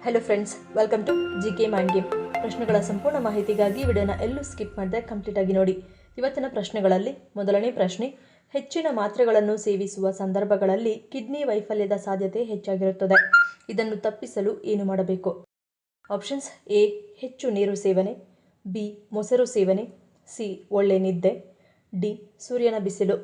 Hello friends, welcome to GK mind game. ಪ್ರಶ್ನೆಗಳ ಸಂಪೂರ್ಣ ಮಾಹಿತಿಗಾಗಿ ವಿಡಿಯೋನ ಎಲ್ಲೂ ಸ್ಕಿಪ್ ಮಾಡದೆ ಕಂಪ್ಲೀಟ್ ಆಗಿ ನೋಡಿ. ಇವತ್ತಿನ ಪ್ರಶ್ನೆಗಳಲ್ಲಿ ಮೊದಲನೇ ಪ್ರಶ್ನೆ, ಹೆಚ್ಚಿನ ಮಾತ್ರೆಗಳನ್ನು ಸೇವಿಸುವ ಸಂದರ್ಭಗಳಲ್ಲಿ ಕಿಡ್ನಿ ವೈಫಲ್ಯದ ಸಾಧ್ಯತೆ ಹೆಚ್ಚಾಗಿರುತ್ತದೆ. ಇದನ್ನು ತಪ್ಪಿಸಲು ಏನು ಮಾಡಬೇಕು? ಆಪ್ಷನ್ಸ್: ಎ, ಹೆಚ್ಚು ನೀರು ಸೇವನೆ, ಬಿ, ಮೊಸರು ಸೇವನೆ, ಸಿ, ಒಳ್ಳೆ ನಿದ್ದೆ, ಡಿ, ಸೂರ್ಯನ ಬಿಸಿಲು.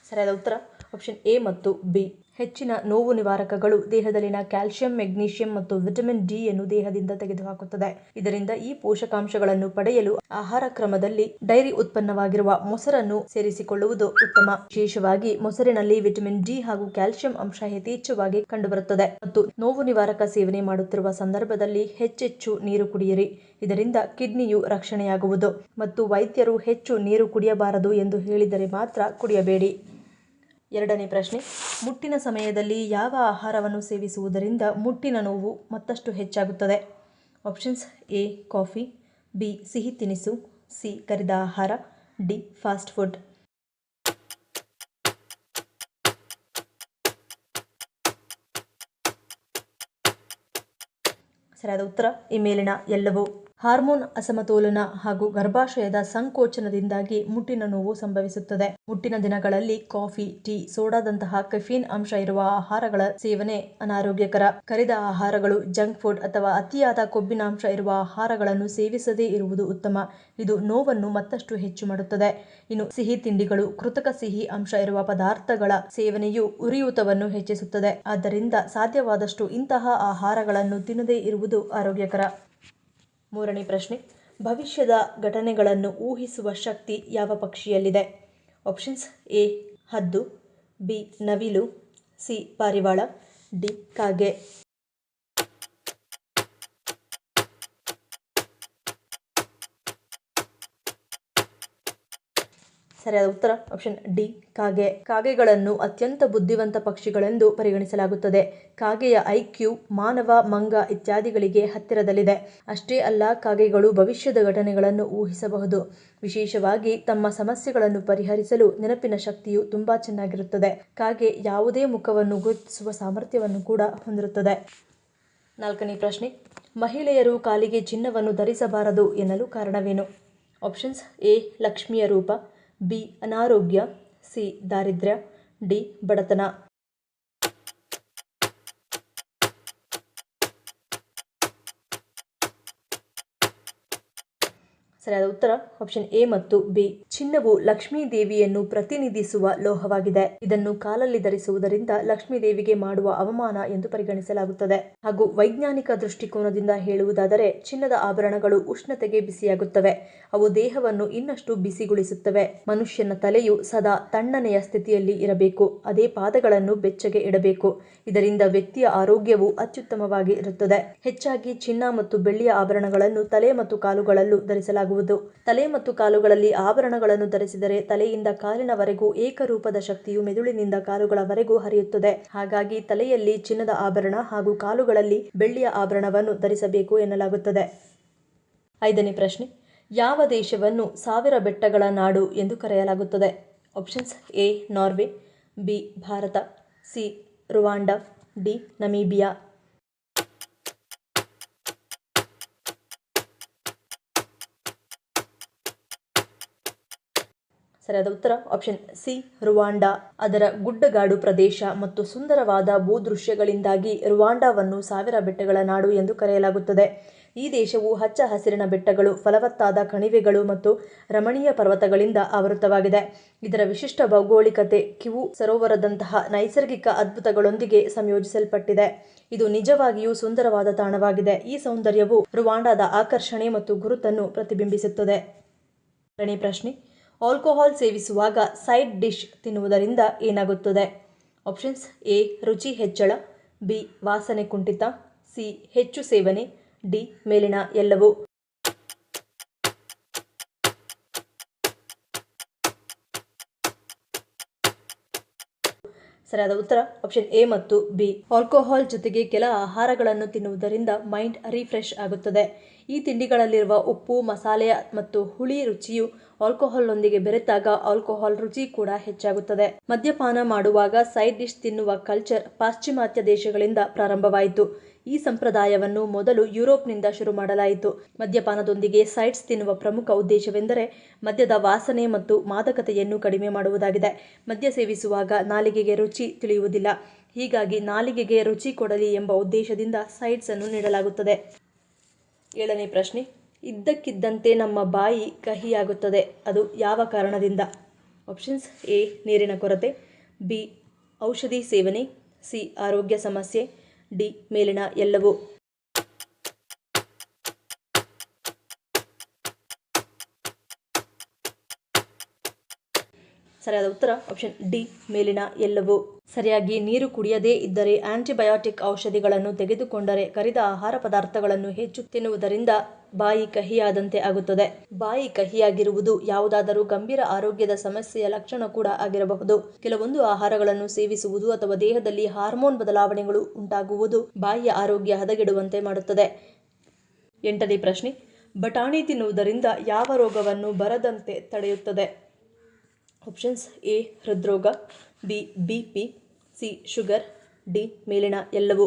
ಸರಿಯಾದ ಉತ್ತರ ಆಪ್ಷನ್ ಎ ಮತ್ತು ಬಿ. ಹೆಚ್ಚಿನ ನೋವು ನಿವಾರಕಗಳು ದೇಹದಲ್ಲಿನ ಕ್ಯಾಲ್ಸಿಯಂ, ಮೆಗ್ನೀಷಿಯಂ ಮತ್ತು ವಿಟಮಿನ್ ಡಿ ಯನ್ನು ದೇಹದಿಂದ ತೆಗೆದುಹಾಕುತ್ತದೆ. ಇದರಿಂದ ಈ ಪೋಷಕಾಂಶಗಳನ್ನು ಪಡೆಯಲು ಆಹಾರ ಕ್ರಮದಲ್ಲಿ ಡೈರಿ ಉತ್ಪನ್ನವಾಗಿರುವ ಮೊಸರನ್ನು ಸೇರಿಸಿಕೊಳ್ಳುವುದು ಉತ್ತಮ. ವಿಶೇಷವಾಗಿ ಮೊಸರಿನಲ್ಲಿ ವಿಟಮಿನ್ ಡಿ ಹಾಗೂ ಕ್ಯಾಲ್ಸಿಯಂ ಅಂಶ ಯಥೇಚ್ಛವಾಗಿ ಕಂಡುಬರುತ್ತದೆ. ಮತ್ತು ನೋವು ನಿವಾರಕ ಸೇವನೆ ಮಾಡುತ್ತಿರುವ ಸಂದರ್ಭದಲ್ಲಿ ಹೆಚ್ಚೆಚ್ಚು ನೀರು ಕುಡಿಯಿರಿ. ಇದರಿಂದ ಕಿಡ್ನಿಯು ರಕ್ಷಣೆಯಾಗುವುದು. ಮತ್ತು ವೈದ್ಯರು ಹೆಚ್ಚು ನೀರು ಕುಡಿಯಬಾರದು ಎಂದು ಹೇಳಿದರೆ ಮಾತ್ರ ಕುಡಿಯಬೇಡಿ. ಎರಡನೇ ಪ್ರಶ್ನೆ, ಮುಟ್ಟಿನ ಸಮಯದಲ್ಲಿ ಯಾವ ಆಹಾರವನ್ನು ಸೇವಿಸುವುದರಿಂದ ಮುಟ್ಟಿನ ನೋವು ಮತ್ತಷ್ಟು ಹೆಚ್ಚಾಗುತ್ತದೆ? ಆಪ್ಷನ್ಸ್: ಎ, ಕಾಫಿ, ಬಿ, ಸಿಹಿ ತಿನಿಸು, ಸಿ, ಕರಿದ ಆಹಾರ, ಡಿ, ಫಾಸ್ಟ್ ಫುಡ್. ಸರಿಯಾದ ಉತ್ತರ ಈ ಮೇಲಿನ ಎಲ್ಲವೂ. ಹಾರ್ಮೋನ್ ಅಸಮತೋಲನ ಹಾಗೂ ಗರ್ಭಾಶಯದ ಸಂಕೋಚನದಿಂದಾಗಿ ಮುಟ್ಟಿನ ನೋವು ಸಂಭವಿಸುತ್ತದೆ. ಮುಟ್ಟಿನ ದಿನಗಳಲ್ಲಿ ಕಾಫಿ, ಟೀ, ಸೋಡಾದಂತಹ ಕೆಫೀನ್ ಅಂಶ ಇರುವ ಆಹಾರಗಳ ಸೇವನೆ ಅನಾರೋಗ್ಯಕರ. ಕರಿದ ಆಹಾರಗಳು, ಜಂಕ್ ಫುಡ್ ಅಥವಾ ಅತಿಯಾದ ಕೊಬ್ಬಿನಾಂಶ ಇರುವ ಆಹಾರಗಳನ್ನು ಸೇವಿಸದೇ ಇರುವುದು ಉತ್ತಮ. ಇದು ನೋವನ್ನು ಮತ್ತಷ್ಟು ಹೆಚ್ಚು ಮಾಡುತ್ತದೆ. ಇನ್ನು ಸಿಹಿ ತಿಂಡಿಗಳು, ಕೃತಕ ಸಿಹಿ ಅಂಶ ಇರುವ ಪದಾರ್ಥಗಳ ಸೇವನೆಯು ಉರಿಯೂತವನ್ನು ಹೆಚ್ಚಿಸುತ್ತದೆ. ಆದ್ದರಿಂದ ಸಾಧ್ಯವಾದಷ್ಟು ಇಂತಹ ಆಹಾರಗಳನ್ನು ತಿನ್ನದೇ ಇರುವುದು ಆರೋಗ್ಯಕರ. ಮೂರನೇ ಪ್ರಶ್ನೆ, ಭವಿಷ್ಯದ ಘಟನೆಗಳನ್ನು ಊಹಿಸುವ ಶಕ್ತಿ ಯಾವ ಪಕ್ಷಿಯಲ್ಲಿದೆ? ಆಪ್ಷನ್ಸ್: ಎ, ಹದ್ದು, ಬಿ, ನವಿಲು, ಸಿ, ಪಾರಿವಾಳ, ಡಿ, ಕಾಗೆ. ಸರಿಯಾದ ಉತ್ತರ ಆಪ್ಷನ್ ಡಿ, ಕಾಗೆ. ಕಾಗೆಗಳನ್ನು ಅತ್ಯಂತ ಬುದ್ಧಿವಂತ ಪಕ್ಷಿಗಳೆಂದು ಪರಿಗಣಿಸಲಾಗುತ್ತದೆ. ಕಾಗೆಯ IQ ಮಾನವ, ಮಂಗ ಇತ್ಯಾದಿಗಳಿಗೆ ಹತ್ತಿರದಲ್ಲಿದೆ. ಅಷ್ಟೇ ಅಲ್ಲ, ಕಾಗೆಗಳು ಭವಿಷ್ಯದ ಘಟನೆಗಳನ್ನು ಊಹಿಸಬಹುದು. ವಿಶೇಷವಾಗಿ ತಮ್ಮ ಸಮಸ್ಯೆಗಳನ್ನು ಪರಿಹರಿಸಲು ನೆನಪಿನ ಶಕ್ತಿಯು ತುಂಬಾ ಚೆನ್ನಾಗಿರುತ್ತದೆ. ಕಾಗೆ ಯಾವುದೇ ಮುಖವನ್ನು ಗುರುತಿಸುವ ಸಾಮರ್ಥ್ಯವನ್ನು ಕೂಡ ಹೊಂದಿರುತ್ತದೆ. ನಾಲ್ಕನೇ ಪ್ರಶ್ನೆ, ಮಹಿಳೆಯರು ಕಾಲಿಗೆ ಚಿನ್ನವನ್ನು ಧರಿಸಬಾರದು ಎನ್ನಲು ಕಾರಣವೇನು? ಆಪ್ಷನ್ಸ್: ಎ, ಲಕ್ಷ್ಮಿಯ ರೂಪ, ಬಿ, ಅನಾರೋಗ್ಯ, ಸಿ, ದಾರಿದ್ರ್ಯ, ಡಿ, ಬಡತನ. ಸರಿಯಾದ ಉತ್ತರ ಆಪ್ಷನ್ ಎ ಮತ್ತು ಬಿ. ಚಿನ್ನವು ಲಕ್ಷ್ಮೀ ದೇವಿಯನ್ನು ಪ್ರತಿನಿಧಿಸುವ ಲೋಹವಾಗಿದೆ. ಇದನ್ನು ಕಾಲಲ್ಲಿ ಧರಿಸುವುದರಿಂದ ಲಕ್ಷ್ಮೀ ದೇವಿಗೆ ಮಾಡುವ ಅವಮಾನ ಎಂದು ಪರಿಗಣಿಸಲಾಗುತ್ತದೆ. ಹಾಗೂ ವೈಜ್ಞಾನಿಕ ದೃಷ್ಟಿಕೋನದಿಂದ ಹೇಳುವುದಾದರೆ ಚಿನ್ನದ ಆಭರಣಗಳು ಉಷ್ಣತೆಗೆ ಬಿಸಿಯಾಗುತ್ತವೆ. ಅವು ದೇಹವನ್ನು ಇನ್ನಷ್ಟು ಬಿಸಿಗೊಳಿಸುತ್ತವೆ. ಮನುಷ್ಯನ ತಲೆಯು ಸದಾ ತಣ್ಣನೆಯ ಸ್ಥಿತಿಯಲ್ಲಿ ಇರಬೇಕು. ಅದೇ ಪಾದಗಳನ್ನು ಬೆಚ್ಚಗೆ ಇಡಬೇಕು. ಇದರಿಂದ ವ್ಯಕ್ತಿಯ ಆರೋಗ್ಯವು ಅತ್ಯುತ್ತಮವಾಗಿ ಇರುತ್ತದೆ. ಹೆಚ್ಚಾಗಿ ಚಿನ್ನ ಮತ್ತು ಬೆಳ್ಳಿಯ ಆಭರಣಗಳನ್ನು ತಲೆ ಮತ್ತು ಕಾಲುಗಳಲ್ಲೂ ಧರಿಸಲಾಗುವುದು. ತಲೆ ಮತ್ತು ಕಾಲುಗಳಲ್ಲಿ ಆಭರಣಗಳನ್ನು ಧರಿಸಿದರೆ ತಲೆಯಿಂದ ಕಾಲಿನವರೆಗೂ ಏಕರೂಪದ ಶಕ್ತಿಯು ಮೆದುಳಿನಿಂದ ಕಾಲುಗಳವರೆಗೂ ಹರಿಯುತ್ತದೆ. ಹಾಗಾಗಿ ತಲೆಯಲ್ಲಿ ಚಿನ್ನದ ಆಭರಣ ಹಾಗೂ ಕಾಲುಗಳಲ್ಲಿ ಬೆಳ್ಳಿಯ ಆಭರಣವನ್ನು ಧರಿಸಬೇಕು ಎನ್ನಲಾಗುತ್ತದೆ. ಐದನೇ ಪ್ರಶ್ನೆ, ಯಾವ ದೇಶವನ್ನು 1000 ಬೆಟ್ಟಗಳ ನಾಡು ಎಂದು ಕರೆಯಲಾಗುತ್ತದೆ? Options: A, Norway, B, Bharat, C, Rwanda, D, Namibia. ಸರಿಯಾದ ಉತ್ತರ ಆಪ್ಷನ್ ಸಿ, ರುವಾಂಡ. ಅದರ ಗುಡ್ಡಗಾಡು ಪ್ರದೇಶ ಮತ್ತು ಸುಂದರವಾದ ಭೂದೃಶ್ಯಗಳಿಂದಾಗಿ ರುವಾಂಡವನ್ನು 1000 ಬೆಟ್ಟಗಳ ನಾಡು ಎಂದು ಕರೆಯಲಾಗುತ್ತದೆ. ಈ ದೇಶವು ಹಚ್ಚ ಹಸಿರಿನ ಬೆಟ್ಟಗಳು, ಫಲವತ್ತಾದ ಕಣಿವೆಗಳು ಮತ್ತು ರಮಣೀಯ ಪರ್ವತಗಳಿಂದ ಆವೃತವಾಗಿದೆ. ಇದರ ವಿಶಿಷ್ಟ ಭೌಗೋಳಿಕತೆ ಕಿವು ಸರೋವರದಂತಹ ನೈಸರ್ಗಿಕ ಅದ್ಭುತಗಳೊಂದಿಗೆ ಸಂಯೋಜಿಸಲ್ಪಟ್ಟಿದೆ. ಇದು ನಿಜವಾಗಿಯೂ ಸುಂದರವಾದ ತಾಣವಾಗಿದೆ. ಈ ಸೌಂದರ್ಯವು ರುವಾಂಡದ ಆಕರ್ಷಣೆ ಮತ್ತು ಗುರುತನ್ನು ಪ್ರತಿಬಿಂಬಿಸುತ್ತದೆ. ಎರಡನೇ ಪ್ರಶ್ನೆ, ಆಲ್ಕೋಹಾಲ್ ಸೇವಿಸುವಾಗ ಸೈಡ್ ಡಿಶ್ ತಿನ್ನುವುದರಿಂದ ಏನಾಗುತ್ತದೆ? ಆಪ್ಷನ್ಸ್: ಎ, ರುಚಿ ಹೆಚ್ಚಳ, ಬಿ, ವಾಸನೆ ಕುಂಠಿತ, ಸಿ, ಹೆಚ್ಚು ಸೇವನೆ, ಡಿ, ಮೇಲಿನ ಎಲ್ಲವೂ. ಸರಿಯಾದ ಉತ್ತರ ಆಪ್ಷನ್ ಎ ಮತ್ತು ಬಿ. ಆಲ್ಕೋಹಾಲ್ ಜೊತೆಗೆ ಕೆಲ ಆಹಾರಗಳನ್ನು ತಿನ್ನುವುದರಿಂದ ಮೈಂಡ್ ರಿಫ್ರೆಶ್ ಆಗುತ್ತದೆ. ಈ ತಿಂಡಿಗಳಲ್ಲಿರುವ ಉಪ್ಪು, ಮಸಾಲೆ ಮತ್ತು ಹುಳಿ ರುಚಿಯು ಆಲ್ಕೋಹಾಲ್ನೊಂದಿಗೆ ಬೆರೆತಾಗ ಆಲ್ಕೋಹಾಲ್ ರುಚಿ ಕೂಡ ಹೆಚ್ಚಾಗುತ್ತದೆ. ಮದ್ಯಪಾನ ಮಾಡುವಾಗ ಸೈಡ್ ಡಿಶ್ ತಿನ್ನುವ ಕಲ್ಚರ್ ಪಾಶ್ಚಿಮಾತ್ಯ ದೇಶಗಳಿಂದ ಪ್ರಾರಂಭವಾಯಿತು. ಈ ಸಂಪ್ರದಾಯವನ್ನು ಮೊದಲು ಯುರೋಪ್ನಿಂದ ಶುರು ಮಾಡಲಾಯಿತು. ಮದ್ಯಪಾನದೊಂದಿಗೆ ಸೈಡ್ಸ್ ತಿನ್ನುವ ಪ್ರಮುಖ ಉದ್ದೇಶವೆಂದರೆ ಮದ್ಯದ ವಾಸನೆ ಮತ್ತು ಮಾದಕತೆಯನ್ನು ಕಡಿಮೆ ಮಾಡುವುದಾಗಿದೆ. ಮದ್ಯ ಸೇವಿಸುವಾಗ ನಾಲಿಗೆಗೆ ರುಚಿ ತಿಳಿಯುವುದಿಲ್ಲ. ಹೀಗಾಗಿ ನಾಲಿಗೆಗೆ ರುಚಿ ಕೊಡಲಿ ಎಂಬ ಉದ್ದೇಶದಿಂದ ಸೈಡ್ಸ್ ಅನ್ನು ನೀಡಲಾಗುತ್ತದೆ. 7ನೇ ಪ್ರಶ್ನೆ. ಇದ್ದಕ್ಕಿದ್ದಂತೆ ನಮ್ಮ ಬಾಯಿ ಕಹಿಯಾಗುತ್ತದೆ, ಅದು ಯಾವ ಕಾರಣದಿಂದ? ಆಪ್ಷನ್ಸ್ ಎ ನೀರಿನ ಕೊರತೆ, ಬಿ ಔಷಧಿ ಸೇವನೆ, ಸಿ ಆರೋಗ್ಯ ಸಮಸ್ಯೆ, ಡಿ ಮೇಲಿನ ಎಲ್ಲವೂ. ಸರಿಯಾದ ಉತ್ತರ ಆಪ್ಷನ್ ಡಿ ಮೇಲಿನ ಎಲ್ಲವೂ. ಸರಿಯಾಗಿ ನೀರು ಕುಡಿಯದೇ ಇದ್ದರೆ, ಆಂಟಿಬಯೋಟಿಕ್ ಔಷಧಿಗಳನ್ನು ತೆಗೆದುಕೊಂಡರೆ, ಕರಿದ ಆಹಾರ ಪದಾರ್ಥಗಳನ್ನು ಹೆಚ್ಚು ತಿನ್ನುವುದರಿಂದ ಬಾಯಿ ಕಹಿಯಾದಂತೆ ಆಗುತ್ತದೆ. ಬಾಯಿ ಕಹಿಯಾಗಿರುವುದು ಯಾವುದಾದರೂ ಗಂಭೀರ ಆರೋಗ್ಯದ ಸಮಸ್ಯೆಯ ಲಕ್ಷಣ ಕೂಡ ಆಗಿರಬಹುದು. ಕೆಲವೊಂದು ಆಹಾರಗಳನ್ನು ಸೇವಿಸುವುದು ಅಥವಾ ದೇಹದಲ್ಲಿ ಹಾರ್ಮೋನ್ ಬದಲಾವಣೆಗಳು ಉಂಟಾಗುವುದು ಬಾಯಿಯ ಆರೋಗ್ಯ ಹದಗೆಡುವಂತೆ ಮಾಡುತ್ತದೆ. 8ನೇ ಪ್ರಶ್ನೆ. ಬಟಾಣಿ ತಿನ್ನುವುದರಿಂದ ಯಾವ ರೋಗವನ್ನು ಬರದಂತೆ ತಡೆಯುತ್ತದೆ? ಆಪ್ಷನ್ಸ್ ಎ ಹೃದ್ರೋಗ, B BP, C sugar, D ಮೇಲಿನ ಎಲ್ಲವೂ.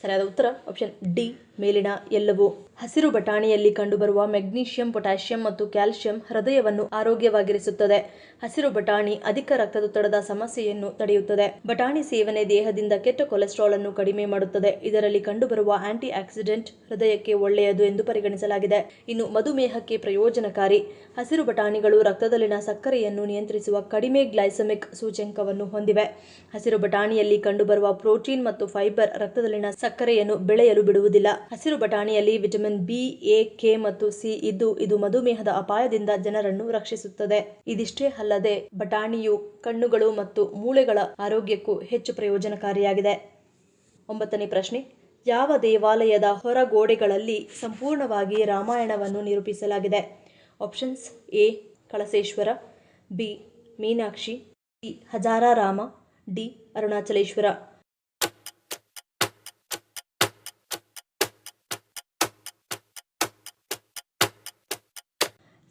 ಸರಿಯಾದ ಉತ್ತರ ಆಪ್ಷನ್ ಡಿ ಮೇಲಿನ ಎಲ್ಲವೂ. ಹಸಿರು ಬಟಾಣಿಯಲ್ಲಿ ಕಂಡುಬರುವ ಮೆಗ್ನೀಷಿಯಂ, ಪೊಟ್ಯಾಷಿಯಂ ಮತ್ತು ಕ್ಯಾಲ್ಸಿಯಂ ಹೃದಯವನ್ನು ಆರೋಗ್ಯವಾಗಿರಿಸುತ್ತದೆ. ಹಸಿರು ಬಟಾಣಿ ಅಧಿಕ ರಕ್ತದೊತ್ತಡದ ಸಮಸ್ಯೆಯನ್ನು ತಡೆಯುತ್ತದೆ. ಬಟಾಣಿ ಸೇವನೆ ದೇಹದಿಂದ ಕೆಟ್ಟ ಕೊಲೆಸ್ಟ್ರಾಲ್ ಅನ್ನು ಕಡಿಮೆ ಮಾಡುತ್ತದೆ. ಇದರಲ್ಲಿ ಕಂಡುಬರುವ ಆಂಟಿ ಆಕ್ಸಿಡೆಂಟ್ ಹೃದಯಕ್ಕೆ ಒಳ್ಳೆಯದು ಎಂದು ಪರಿಗಣಿಸಲಾಗಿದೆ. ಇನ್ನು ಮಧುಮೇಹಕ್ಕೆ ಪ್ರಯೋಜನಕಾರಿ. ಹಸಿರು ಬಟಾಣಿಗಳು ರಕ್ತದಲ್ಲಿನ ಸಕ್ಕರೆಯನ್ನು ನಿಯಂತ್ರಿಸುವ ಕಡಿಮೆ ಗ್ಲೈಸೆಮಿಕ್ ಸೂಚ್ಯಂಕವನ್ನು ಹೊಂದಿವೆ. ಹಸಿರು ಬಟಾಣಿಯಲ್ಲಿ ಕಂಡುಬರುವ ಪ್ರೋಟೀನ್ ಮತ್ತು ಫೈಬರ್ ರಕ್ತದಲ್ಲಿನ ಸಕ್ಕರೆಯನ್ನು ಬೆಳೆಯಲು ಬಿಡುವುದಿಲ್ಲ. ಹಸಿರು ಬಟಾಣಿಯಲ್ಲಿ ವಿಟಮಿನ್ ಬಿ, ಎ, ಕೆ ಮತ್ತು ಸಿ ಇದ್ದು ಇದು ಮಧುಮೇಹದ ಅಪಾಯದಿಂದ ಜನರನ್ನು ರಕ್ಷಿಸುತ್ತದೆ. ಇದಿಷ್ಟೇ ಅಲ್ಲದೆ ಬಟಾಣಿಯು ಕಣ್ಣುಗಳು ಮತ್ತು ಮೂಳೆಗಳ ಆರೋಗ್ಯಕ್ಕೂ ಹೆಚ್ಚು ಪ್ರಯೋಜನಕಾರಿಯಾಗಿದೆ. 9ನೇ ಪ್ರಶ್ನೆ. ಯಾವ ದೇವಾಲಯದ ಹೊರಗೋಡೆಗಳಲ್ಲಿ ಸಂಪೂರ್ಣವಾಗಿ ರಾಮಾಯಣವನ್ನು ನಿರೂಪಿಸಲಾಗಿದೆ? Options A Kalaseshwara, B Meenakshi, C Hazararama, D Arunachaleshwara.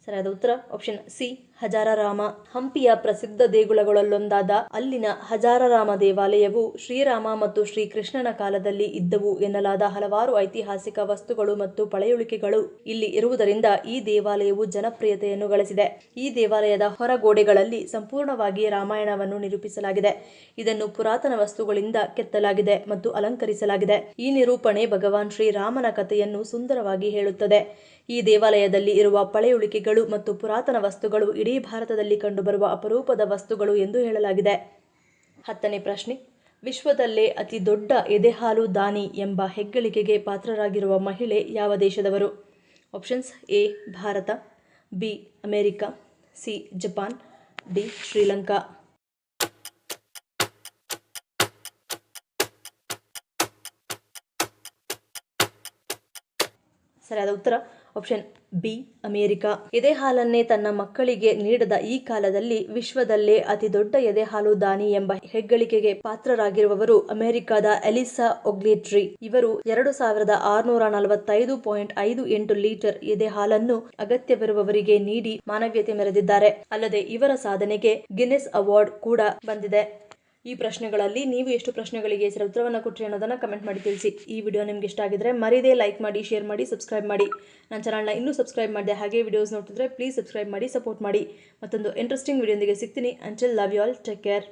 ಸರಿಯಾದ ಉತ್ತರ ಆಪ್ಷನ್ ಸಿ ಹಜಾರಾರಾಮ. ಹಂಪಿಯ ಪ್ರಸಿದ್ಧ ದೇಗುಲಗಳಲ್ಲೊಂದಾದ ಅಲ್ಲಿನ ಹಜಾರಾರಾಮ ದೇವಾಲಯವು ಶ್ರೀರಾಮ ಮತ್ತು ಶ್ರೀಕೃಷ್ಣನ ಕಾಲದಲ್ಲಿ ಇದ್ದವು ಎನ್ನಲಾದ ಹಲವಾರು ಐತಿಹಾಸಿಕ ವಸ್ತುಗಳು ಮತ್ತು ಪಳೆಯುಳಿಕೆಗಳು ಇಲ್ಲಿ ಇರುವುದರಿಂದ ಈ ದೇವಾಲಯವು ಜನಪ್ರಿಯತೆಯನ್ನು ಗಳಿಸಿದೆ. ಈ ದೇವಾಲಯದ ಹೊರಗೋಡೆಗಳಲ್ಲಿ ಸಂಪೂರ್ಣವಾಗಿ ರಾಮಾಯಣವನ್ನು ನಿರೂಪಿಸಲಾಗಿದೆ. ಇದನ್ನು ಪುರಾತನ ವಸ್ತುಗಳಿಂದ ಕೆತ್ತಲಾಗಿದೆ ಮತ್ತು ಅಲಂಕರಿಸಲಾಗಿದೆ. ಈ ನಿರೂಪಣೆ ಭಗವಾನ್ ಶ್ರೀರಾಮನ ಕಥೆಯನ್ನು ಸುಂದರವಾಗಿ ಹೇಳುತ್ತದೆ. ಈ ದೇವಾಲಯದಲ್ಲಿ ಇರುವ ಪಳೆಯುಳಿಕೆಗಳು ಮತ್ತು ಪುರಾತನ ವಸ್ತುಗಳು ಇಡೀ ಭಾರತದಲ್ಲಿ ಕಂಡುಬರುವ ಅಪರೂಪದ ವಸ್ತುಗಳು ಎಂದು ಹೇಳಲಾಗಿದೆ. 10ನೇ ಪ್ರಶ್ನೆ. ವಿಶ್ವದಲ್ಲೇ ಅತಿ ದೊಡ್ಡ ಎದೆಹಾಲು ದಾನಿ ಎಂಬ ಹೆಗ್ಗಳಿಕೆಗೆ ಪಾತ್ರರಾಗಿರುವ ಮಹಿಳೆ ಯಾವ ದೇಶದವರು? Options A Bharat, B America, C Japan, D Sri Lanka. ಸರಿಯಾದ ಉತ್ತರ ಆಪ್ಷನ್ ಬಿ ಅಮೆರಿಕ. ಎದೆಹಾಲನ್ನೇ ತನ್ನ ಮಕ್ಕಳಿಗೆ ನೀಡದ ಈ ಕಾಲದಲ್ಲಿ ವಿಶ್ವದಲ್ಲೇ ಅತಿ ದೊಡ್ಡ ಎದೆಹಾಲು ದಾನಿ ಎಂಬ ಹೆಗ್ಗಳಿಕೆಗೆ ಪಾತ್ರರಾಗಿರುವವರು ಅಮೆರಿಕದ ಎಲಿಸಾ ಒಗ್ಲೇಟ್ರಿ. ಇವರು 2645.58 ಲೀಟರ್ ಎದೆಹಾಲನ್ನು ಅಗತ್ಯವಿರುವವರಿಗೆ ನೀಡಿ ಮಾನವೀಯತೆ ಮೆರೆದಿದ್ದಾರೆ. ಅಲ್ಲದೆ ಇವರ ಸಾಧನೆಗೆ ಗಿನ್ನೆಸ್ ಅವಾರ್ಡ್ ಕೂಡ ಬಂದಿದೆ. ಈ ಪ್ರಶ್ನೆಗಳಲ್ಲಿ ನೀವು ಎಷ್ಟು ಪ್ರಶ್ನೆಗಳಿಗೆ ಸರಿ ಉತ್ತರವನ್ನು ಕೊಟ್ಟರೆ ಅನ್ನೋದನ್ನು ಕಮೆಂಟ್ ಮಾಡಿ ತಿಳಿಸಿ. ಈ ವಿಡಿಯೋ ನಿಮ್ಗೆ ಇಷ್ಟ ಆಗಿದ್ರೆ ಮರೀದೇ ಲೈಕ್ ಮಾಡಿ, ಶೇರ್ ಮಾಡಿ, ಸಬ್ಸ್ಕ್ರೈಬ್ ಮಾಡಿ. ನನ್ನ ಚಾನಲ್ನ ಇನ್ನೂ ಸಬ್ಸ್ಕ್ರೈಬ್ ಮಾಡಿದೆ ಹಾಗೆ ವಿಡಿಯೋಸ್ ನೋಡ್ತಿದ್ರೆ ಪ್ಲೀಸ್ ಸಬ್ಸ್ಕ್ರೈಬ್ ಮಾಡಿ, ಸಪೋರ್ಟ್ ಮಾಡಿ. ಮತ್ತೊಂದು ಇಂಟ್ರೆಸ್ಟಿಂಗ್ ವಿಡಿಯೋದೊಂದಿಗೆ ಸಿಗ್ತೀನಿ. Until love you all, take care.